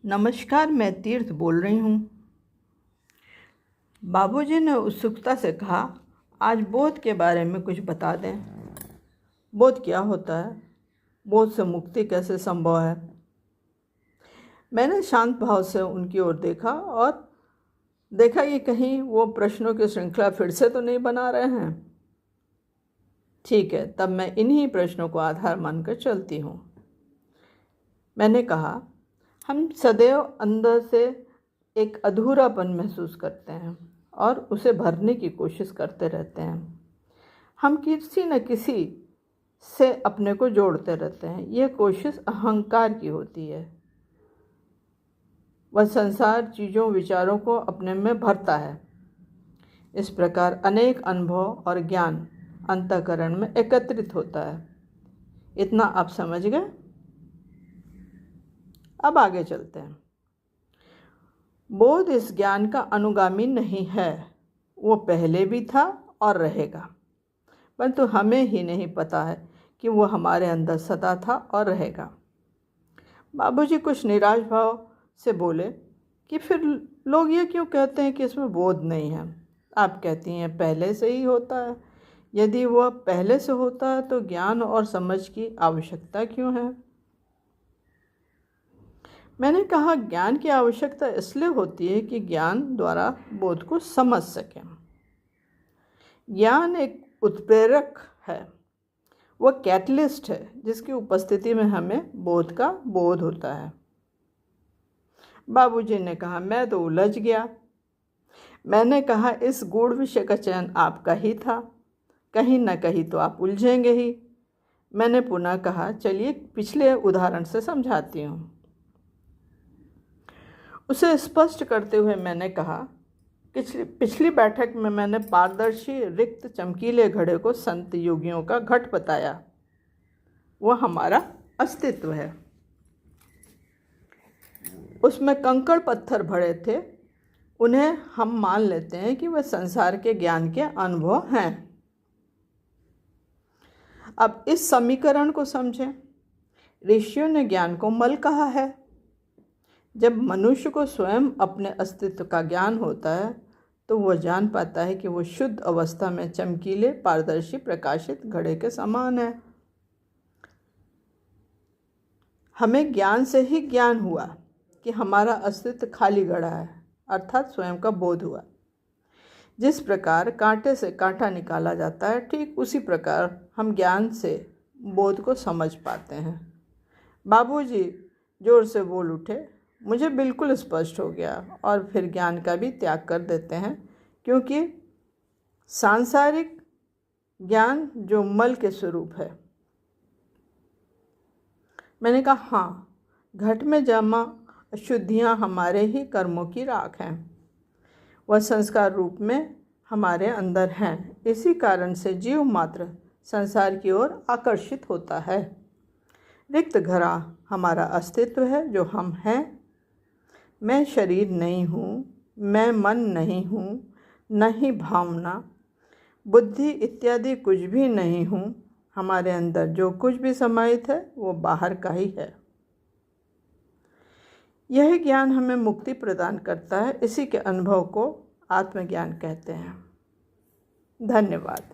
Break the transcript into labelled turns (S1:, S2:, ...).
S1: नमस्कार, मैं तीर्थ बोल रही हूँ। बाबूजी ने उत्सुकता से कहा, आज बोध के बारे में कुछ बता दें। बोध क्या होता है? बोध से मुक्ति कैसे संभव है? मैंने शांत भाव से उनकी ओर देखा और देखा कि कहीं वो प्रश्नों की श्रृंखला फिर से तो नहीं बना रहे हैं। ठीक है, तब मैं इन्हीं प्रश्नों को आधार मानकर चलती हूँ। मैंने कहा, हम सदैव अंदर से एक अधूरापन महसूस करते हैं और उसे भरने की कोशिश करते रहते हैं। हम किसी न किसी से अपने को जोड़ते रहते हैं। यह कोशिश अहंकार की होती है। वह संसार चीज़ों विचारों को अपने में भरता है। इस प्रकार अनेक अनुभव और ज्ञान अंतःकरण में एकत्रित होता है। इतना आप समझ गए? अब आगे चलते हैं। बोध इस ज्ञान का अनुगामी नहीं है। वो पहले भी था और रहेगा, परंतु हमें ही नहीं पता है कि वो हमारे अंदर सदा था और रहेगा। बाबूजी कुछ निराश भाव से बोले कि फिर लोग ये क्यों कहते हैं कि इसमें बोध नहीं है? आप कहती हैं पहले से ही होता है। यदि वह पहले से होता है तो ज्ञान और समझ की आवश्यकता क्यों है? मैंने कहा, ज्ञान की आवश्यकता इसलिए होती है कि ज्ञान द्वारा बोध को समझ सकें। ज्ञान एक उत्प्रेरक है, वह कैटलिस्ट है जिसकी उपस्थिति में हमें बोध का बोध होता है। बाबूजी ने कहा, मैं तो उलझ गया। मैंने कहा, इस गूढ़ विषय का चयन आपका ही था, कहीं न कहीं तो आप उलझेंगे ही। मैंने पुनः कहा, चलिए पिछले उदाहरण से समझाती हूँ। उसे स्पष्ट करते हुए मैंने कहा, पिछली बैठक में मैंने पारदर्शी रिक्त चमकीले घड़े को संत योगियों का घट बताया। वह हमारा अस्तित्व है। उसमें कंकड़ पत्थर भरे थे। उन्हें हम मान लेते हैं कि वह संसार के ज्ञान के अनुभव हैं। अब इस समीकरण को समझें। ऋषियों ने ज्ञान को मल कहा है। जब मनुष्य को स्वयं अपने अस्तित्व का ज्ञान होता है तो वह जान पाता है कि वह शुद्ध अवस्था में चमकीले पारदर्शी प्रकाशित घड़े के समान है। हमें ज्ञान से ही ज्ञान हुआ कि हमारा अस्तित्व खाली घड़ा है, अर्थात स्वयं का बोध हुआ। जिस प्रकार कांटे से कांटा निकाला जाता है, ठीक उसी प्रकार हम ज्ञान से बोध को समझ पाते हैं। बाबूजी जोर से बोल उठे, मुझे बिल्कुल स्पष्ट हो गया। और फिर ज्ञान का भी त्याग कर देते हैं, क्योंकि सांसारिक ज्ञान जो मल के स्वरूप है। मैंने कहा, हाँ, घट में जमा अशुद्धियाँ हमारे ही कर्मों की राख हैं। वह संस्कार रूप में हमारे अंदर हैं। इसी कारण से जीव मात्र संसार की ओर आकर्षित होता है। रिक्त घड़ा हमारा अस्तित्व है, जो हम हैं। मैं शरीर नहीं हूँ, मैं मन नहीं हूँ, न ही भावना, बुद्धि इत्यादि कुछ भी नहीं हूँ। हमारे अंदर जो कुछ भी समाहित है वो बाहर का ही है। यह ज्ञान हमें मुक्ति प्रदान करता है। इसी के अनुभव को आत्मज्ञान कहते हैं। धन्यवाद।